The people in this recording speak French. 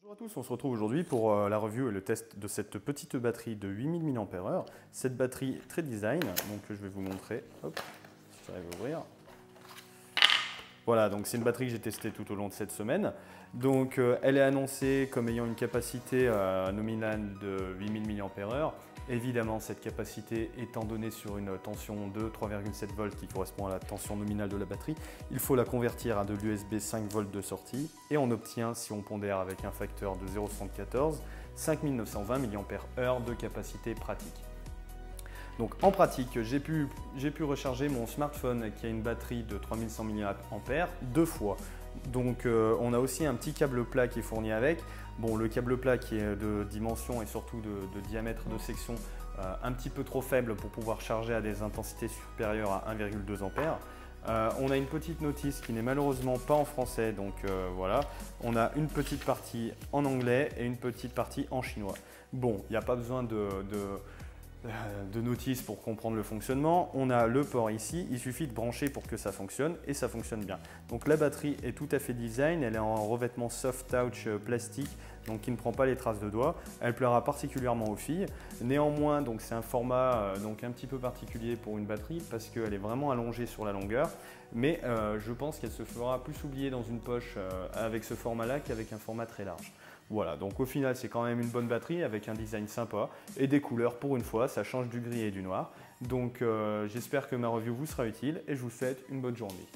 Bonjour à tous, on se retrouve aujourd'hui pour la review et le test de cette petite batterie de 8000 mAh. Cette batterie est très design, donc je vais vous montrer. Hop, si j'arrive à ouvrir. Voilà, donc c'est une batterie que j'ai testée tout au long de cette semaine. Donc elle est annoncée comme ayant une capacité nominale de 8000 mAh. Évidemment, cette capacité étant donnée sur une tension de 3,7 volts qui correspond à la tension nominale de la batterie, il faut la convertir à de l'USB 5 volts de sortie et on obtient, si on pondère avec un facteur de 0,74, 5920 mAh de capacité pratique. Donc en pratique, j'ai pu recharger mon smartphone qui a une batterie de 3100 mAh deux fois. Donc on a aussi un petit câble plat qui est fourni avec. Bon, le câble plat qui est de dimension et surtout de diamètre de section un petit peu trop faible pour pouvoir charger à des intensités supérieures à 1,2 A. On a une petite notice qui n'est malheureusement pas en français, donc voilà. On a une petite partie en anglais et une petite partie en chinois. Bon, il n'y a pas besoin de notice pour comprendre le fonctionnement. On a le port ici, il suffit de brancher pour que ça fonctionne et ça fonctionne bien. Donc la batterie est tout à fait design, elle est en revêtement soft touch plastique, donc qui ne prend pas les traces de doigts. Elle plaira particulièrement aux filles. Néanmoins, donc c'est un format donc un petit peu particulier pour une batterie parce qu'elle est vraiment allongée sur la longueur. Mais je pense qu'elle se fera plus oublier dans une poche avec ce format-là qu'avec un format très large. Voilà, donc au final c'est quand même une bonne batterie avec un design sympa et des couleurs pour une fois, ça change du gris et du noir. Donc j'espère que ma review vous sera utile et je vous souhaite une bonne journée.